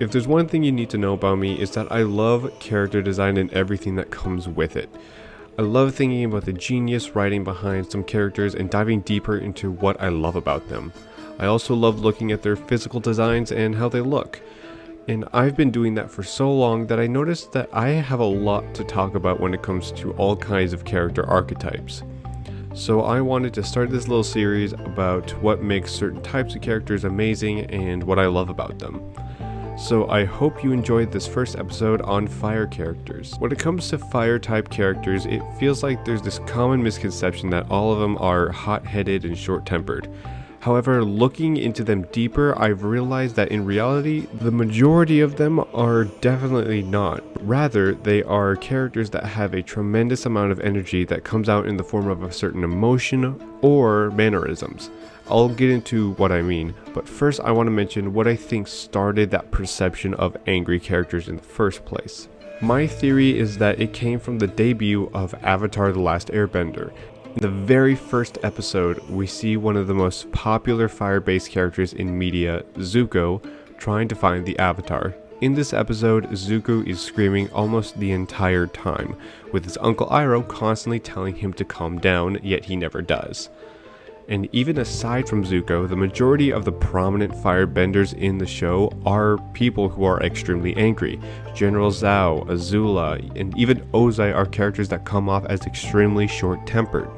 If there's one thing you need to know about me, is that I love character design and everything that comes with it. I love thinking about the genius writing behind some characters and diving deeper into what I love about them. I also love looking at their physical designs and how they look. And I've been doing that for so long that I noticed that I have a lot to talk about when it comes to all kinds of character archetypes. So I wanted to start this little series about what makes certain types of characters amazing and what I love about them. So I hope you enjoyed this first episode on fire characters. When it comes to fire type characters, it feels like there's this common misconception that all of them are hot-headed and short-tempered. However, looking into them deeper, I've realized that in reality, the majority of them are definitely not. Rather, they are characters that have a tremendous amount of energy that comes out in the form of a certain emotion or mannerisms. I'll get into what I mean, but first I want to mention what I think started that perception of angry characters in the first place. My theory is that it came from the debut of Avatar: The Last Airbender. In the very first episode, we see one of the most popular fire-based characters in media, Zuko, trying to find the Avatar. In this episode, Zuko is screaming almost the entire time, with his uncle Iroh constantly telling him to calm down, yet he never does. And even aside from Zuko, the majority of the prominent firebenders in the show are people who are extremely angry. General Zhao, Azula, and even Ozai are characters that come off as extremely short-tempered.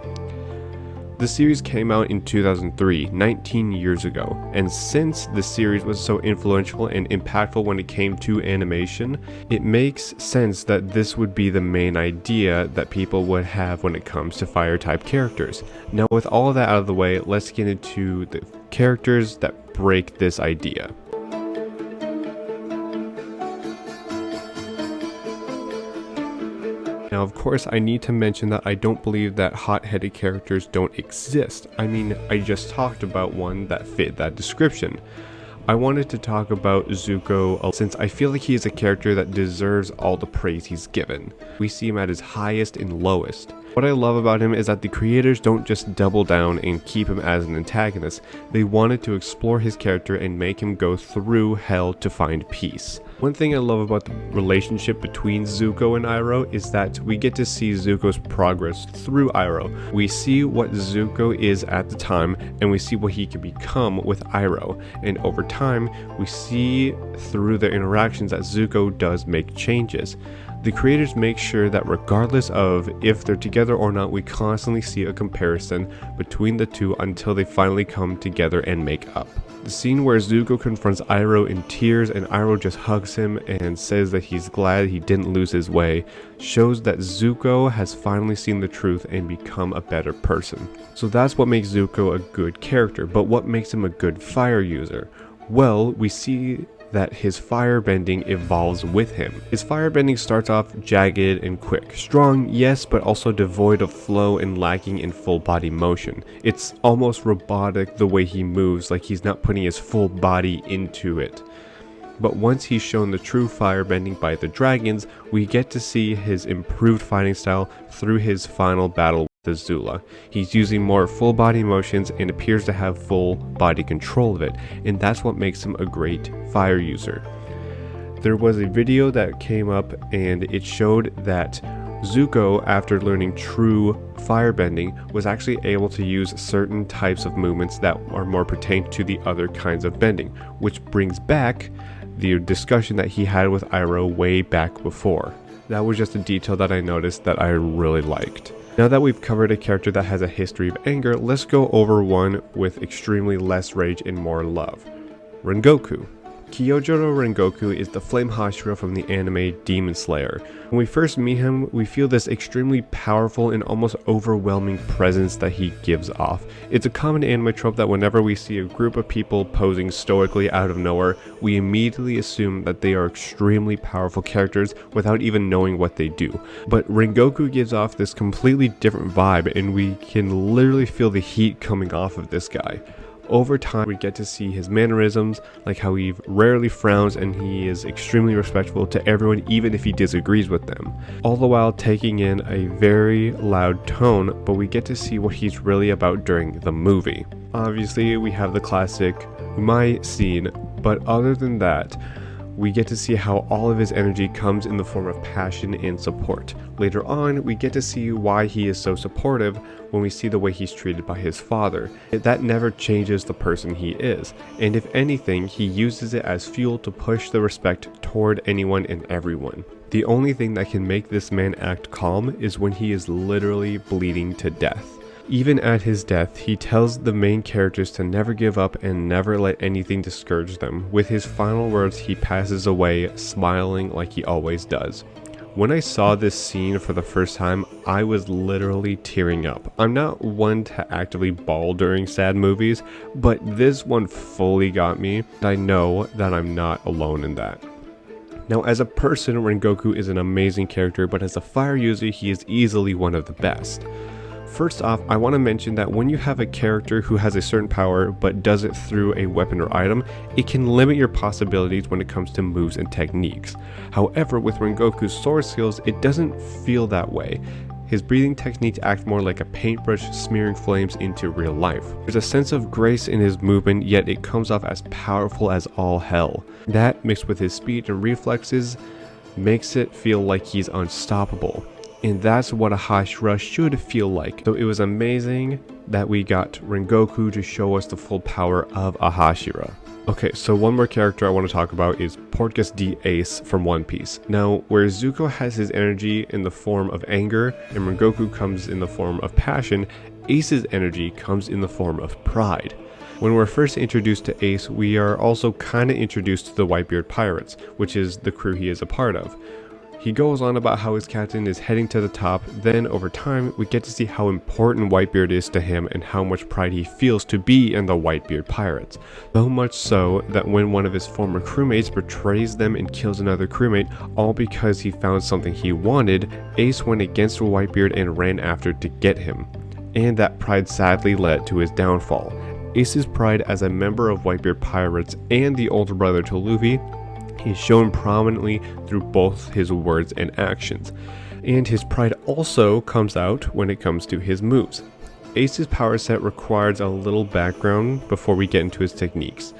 The series came out in 2003, 19 years ago, and since the series was so influential and impactful when it came to animation, it makes sense that this would be the main idea that people would have when it comes to fire type characters. Now with all of that out of the way, let's get into the characters that break this idea. Now, of course, I need to mention that I don't believe that hot-headed characters don't exist. I mean, I just talked about one that fit that description. I wanted to talk about Zuko since I feel like he is a character that deserves all the praise he's given. We see him at his highest and lowest. What I love about him is that the creators don't just double down and keep him as an antagonist. They wanted to explore his character and make him go through hell to find peace. One thing I love about the relationship between Zuko and Iroh is that we get to see Zuko's progress through Iroh. We see what Zuko is at the time, and we see what he can become with Iroh. And over time, we see through their interactions that Zuko does make changes. The creators make sure that regardless of if they're together or not, we constantly see a comparison between the two until they finally come together and make up. The scene where Zuko confronts Iroh in tears and Iroh just hugs him and says that he's glad he didn't lose his way shows that Zuko has finally seen the truth and become a better person. So that's what makes Zuko a good character, but what makes him a good fire user? Well, we see that his firebending evolves with him. His firebending starts off jagged and quick. Strong, yes, but also devoid of flow and lacking in full body motion. It's almost robotic the way he moves, like he's not putting his full body into it. But once he's shown the true firebending by the dragons, we get to see his improved fighting style through his final battle with Azula. He's using more full body motions and appears to have full body control of it, and that's what makes him a great fire user. There was a video that came up and it showed that Zuko, after learning true firebending, was actually able to use certain types of movements that are more pertained to the other kinds of bending, which brings back the discussion that he had with Iroh way back before. That was just a detail that I noticed that I really liked. Now that we've covered a character that has a history of anger, let's go over one with extremely less rage and more love. Rengoku. Kyojuro Rengoku is the flame Hashira from the anime Demon Slayer. When we first meet him, we feel this extremely powerful and almost overwhelming presence that he gives off. It's a common anime trope that whenever we see a group of people posing stoically out of nowhere, we immediately assume that they are extremely powerful characters without even knowing what they do. But Rengoku gives off this completely different vibe, and we can literally feel the heat coming off of this guy. Over time, we get to see his mannerisms, like how he rarely frowns and he is extremely respectful to everyone even if he disagrees with them, all the while taking in a very loud tone, but we get to see what he's really about during the movie. Obviously, we have the classic Umai scene, but other than that, We get to see how all of his energy comes in the form of passion and support. Later on, we get to see why he is so supportive when we see the way he's treated by his father. That never changes the person he is, and if anything, he uses it as fuel to push the respect toward anyone and everyone. The only thing that can make this man act calm is when he is literally bleeding to death. Even at his death, he tells the main characters to never give up and never let anything discourage them. With his final words, he passes away, smiling like he always does. When I saw this scene for the first time, I was literally tearing up. I'm not one to actively bawl during sad movies, but this one fully got me, and I know that I'm not alone in that. Now, as a person, Rengoku is an amazing character, but as a fire user, he is easily one of the best. First off, I want to mention that when you have a character who has a certain power but does it through a weapon or item, it can limit your possibilities when it comes to moves and techniques. However, with Rengoku's sword skills, it doesn't feel that way. His breathing techniques act more like a paintbrush smearing flames into real life. There's a sense of grace in his movement, yet it comes off as powerful as all hell. That, mixed with his speed and reflexes, makes it feel like he's unstoppable. And that's what a Hashira should feel like. So it was amazing that we got Rengoku to show us the full power of a Hashira. Okay, so one more character I want to talk about is Portgas D. Ace from One Piece. Now, where Zuko has his energy in the form of anger and Rengoku comes in the form of passion, Ace's energy comes in the form of pride. When we're first introduced to Ace, we are also kinda introduced to the Whitebeard Pirates, which is the crew he is a part of. He goes on about how his captain is heading to the top, then over time we get to see how important Whitebeard is to him and how much pride he feels to be in the Whitebeard Pirates. So much so that when one of his former crewmates betrays them and kills another crewmate, all because he found something he wanted, Ace went against Whitebeard and ran after to get him. And that pride sadly led to his downfall. Ace's pride as a member of Whitebeard Pirates and the older brother to Luffy is shown prominently through both his words and actions, and his pride also comes out when it comes to his moves. Ace's power set requires a little background before we get into his techniques.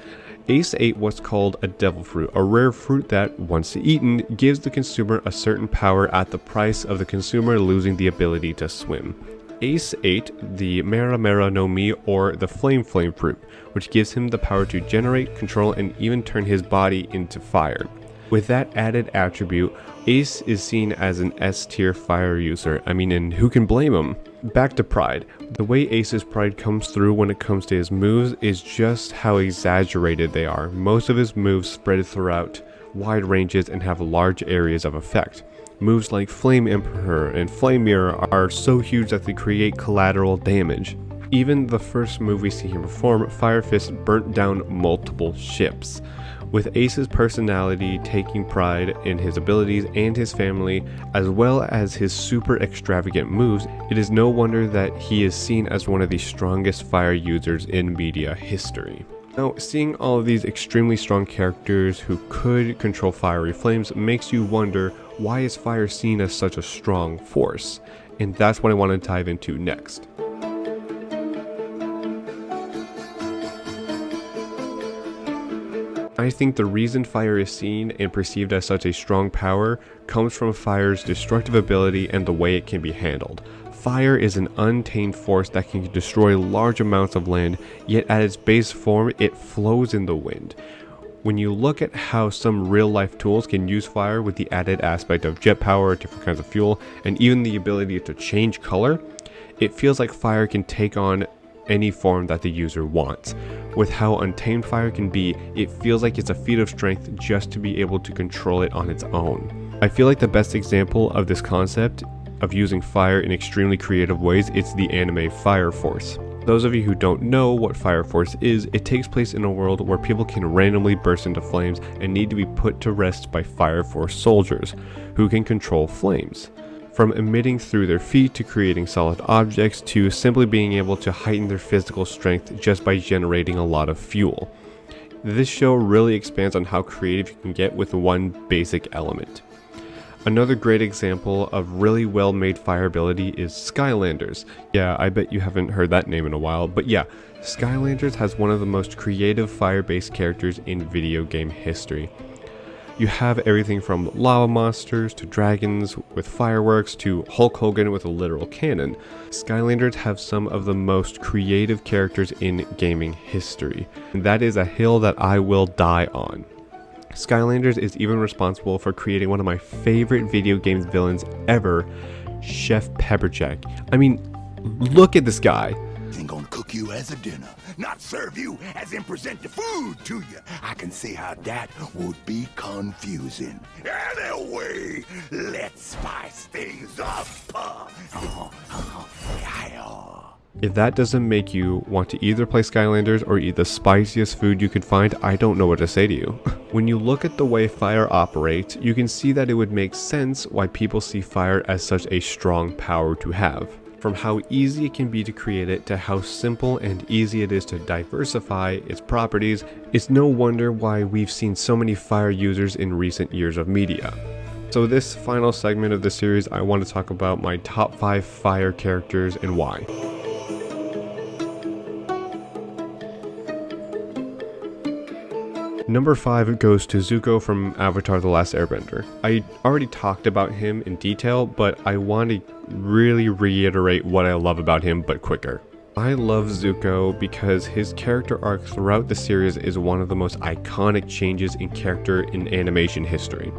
Ace ate what's called a devil fruit, a rare fruit that, once eaten, gives the consumer a certain power at the price of the consumer losing the ability to swim. Ace ate the Mera Mera no Mi, or the Flame fruit, which gives him the power to generate, control, and even turn his body into fire. With that added attribute, Ace is seen as an S-tier fire user. And who can blame him? Back to pride. The way Ace's pride comes through when it comes to his moves is just how exaggerated they are. Most of his moves spread throughout wide ranges and have large areas of effect. Moves like Flame Emperor and Flame Mirror are so huge that they create collateral damage. Even the first move we see him perform, Fire Fist, burnt down multiple ships. With Ace's personality taking pride in his abilities and his family, as well as his super extravagant moves, it is no wonder that he is seen as one of the strongest fire users in media history. Now, seeing all of these extremely strong characters who could control fiery flames makes you wonder, why is fire seen as such a strong force? And that's what I want to dive into next. I think the reason fire is seen and perceived as such a strong power comes from fire's destructive ability and the way it can be handled. Fire is an untamed force that can destroy large amounts of land, yet at its base form, it flows in the wind. When you look at how some real-life tools can use fire with the added aspect of jet power, different kinds of fuel, and even the ability to change color, it feels like fire can take on any form that the user wants. With how untamed fire can be, it feels like it's a feat of strength just to be able to control it on its own. I feel like the best example of this concept of using fire in extremely creative ways, it's the anime Fire Force. Those of you who don't know what Fire Force is, it takes place in a world where people can randomly burst into flames and need to be put to rest by Fire Force soldiers, who can control flames. From emitting through their feet to creating solid objects to simply being able to heighten their physical strength just by generating a lot of fuel. This show really expands on how creative you can get with one basic element. Another great example of really well made fire ability is Skylanders. Yeah, I bet you haven't heard that name in a while, but yeah, Skylanders has one of the most creative fire based characters in video game history. You have everything from lava monsters to dragons with fireworks to Hulk Hogan with a literal cannon. Skylanders have some of the most creative characters in gaming history, and that is a hill that I will die on. Skylanders is even responsible for creating one of my favorite video games villains ever, Chef Pepperjack. I mean, look at this guy. Ain't gonna cook you as a dinner, not serve you as in present the food to you. I can see how that would be confusing. Anyway, let's spice things up. If that doesn't make you want to either play Skylanders or eat the spiciest food you could find, I don't know what to say to you. When you look at the way fire operates, you can see that it would make sense why people see fire as such a strong power to have. From how easy it can be to create it to how simple and easy it is to diversify its properties, it's no wonder why we've seen so many fire users in recent years of media. So this final segment of the series, I want to talk about my top 5 fire characters and why. Number 5 goes to Zuko from Avatar: The Last Airbender. I already talked about him in detail, but I want to really reiterate what I love about him, but quicker. I love Zuko because his character arc throughout the series is one of the most iconic changes in character in animation history.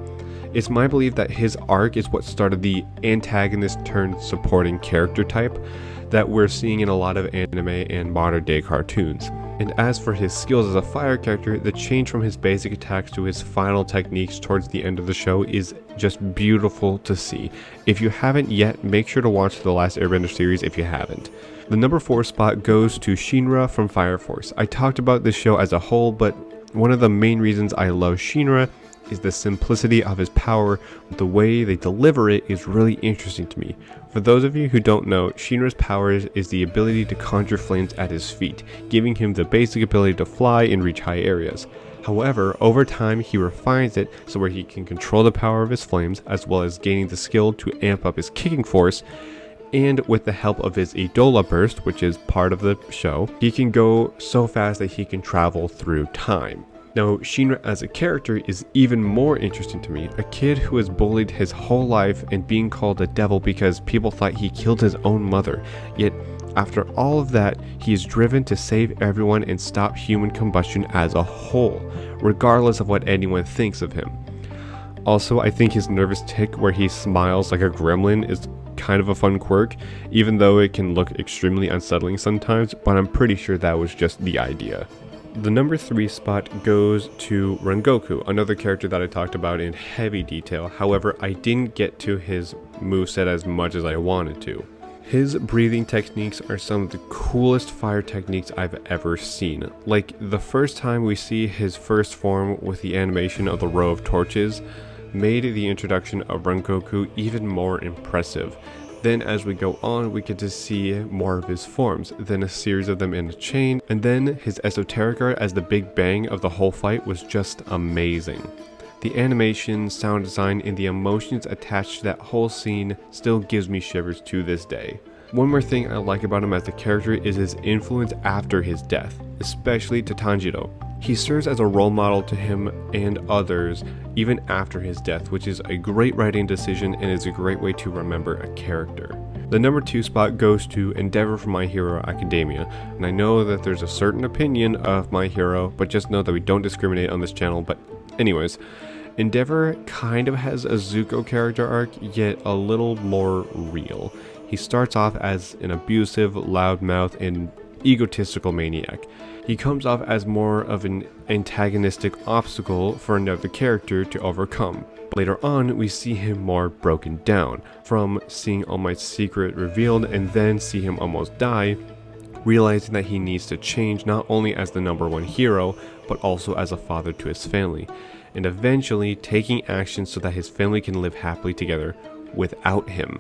It's my belief that his arc is what started the antagonist turned supporting character type that we're seeing in a lot of anime and modern day cartoons. And as for his skills as a fire character, the change from his basic attacks to his final techniques towards the end of the show is just beautiful to see. If you haven't yet, make sure to watch the Last Airbender series if you haven't. The number 4 spot goes to Shinra from Fire Force. I talked about this show as a whole, but one of the main reasons I love Shinra is the simplicity of his power. The way they deliver it is really interesting to me. For those of you who don't know, Shinra's powers is the ability to conjure flames at his feet, giving him the basic ability to fly and reach high areas. However, over time he refines it so where he can control the power of his flames as well as gaining the skill to amp up his kicking force, and with the help of his Idola burst, which is part of the show, he can go so fast that he can travel through time. Now, Shinra as a character is even more interesting to me. A kid who was bullied his whole life and being called a devil because people thought he killed his own mother. Yet, after all of that, he is driven to save everyone and stop human combustion as a whole, regardless of what anyone thinks of him. Also, I think his nervous tick where he smiles like a gremlin is kind of a fun quirk, even though it can look extremely unsettling sometimes, but I'm pretty sure that was just the idea. The number 3 spot goes to Rengoku, another character that I talked about in heavy detail. However, I didn't get to his moveset as much as I wanted to. His breathing techniques are some of the coolest fire techniques I've ever seen. Like the first time we see his first form with the animation of the row of torches made the introduction of Rengoku even more impressive. Then as we go on, we get to see more of his forms, then a series of them in a chain, and then his esoteric art as the big bang of the whole fight was just amazing. The animation, sound design, and the emotions attached to that whole scene still gives me shivers to this day. One more thing I like about him as a character is his influence after his death, especially to Tanjiro. He serves as a role model to him and others even after his death, which is a great writing decision and is a great way to remember a character. The number 2 spot goes to Endeavor from My Hero Academia, and I know that there's a certain opinion of My Hero, but just know that we don't discriminate on this channel. But anyways, Endeavor kind of has a Zuko character arc, yet a little more real. He starts off as an abusive, loudmouth, and egotistical maniac. He comes off as more of an antagonistic obstacle for another character to overcome. Later on, we see him more broken down, from seeing All Might's secret revealed and then see him almost die, realizing that he needs to change not only as the number 1 hero, but also as a father to his family, and eventually taking action so that his family can live happily together without him.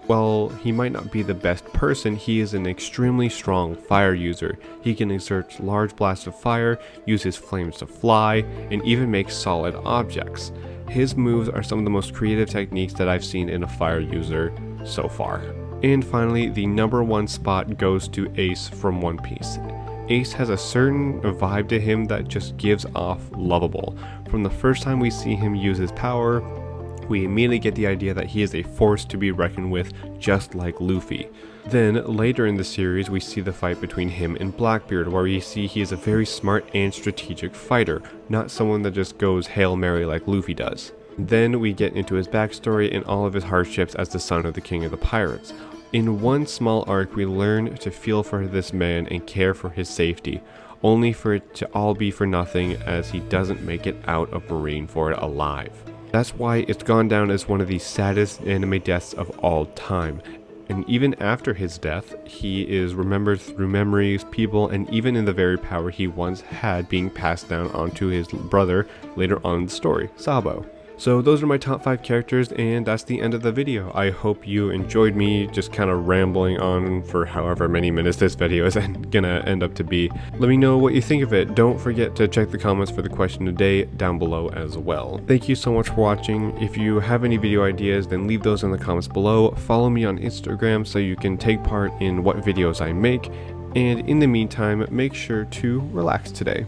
While he might not be the best person, he is an extremely strong fire user. He can exert large blasts of fire, use his flames to fly, and even make solid objects. His moves are some of the most creative techniques that I've seen in a fire user so far. And finally, the number 1 spot goes to Ace from One Piece. Ace has a certain vibe to him that just gives off lovable. From the first time we see him use his power, we immediately get the idea that he is a force to be reckoned with, just like Luffy. Then, later in the series, we see the fight between him and Blackbeard, where we see he is a very smart and strategic fighter, not someone that just goes Hail Mary like Luffy does. Then we get into his backstory and all of his hardships as the son of the King of the Pirates. In one small arc, we learn to feel for this man and care for his safety, only for it to all be for nothing as he doesn't make it out of Marineford alive. That's why it's gone down as one of the saddest anime deaths of all time. And even after his death, he is remembered through memories, people, and even in the very power he once had being passed down onto his brother later on in the story, Sabo. So those are my top 5 characters, and that's the end of the video. I hope you enjoyed me just kind of rambling on for however many minutes this video is gonna end up to be. Let me know what you think of it. Don't forget to check the comments for the question today down below as well. Thank you so much for watching. If you have any video ideas, then leave those in the comments below. Follow me on Instagram so you can take part in what videos I make. And in the meantime, make sure to relax today.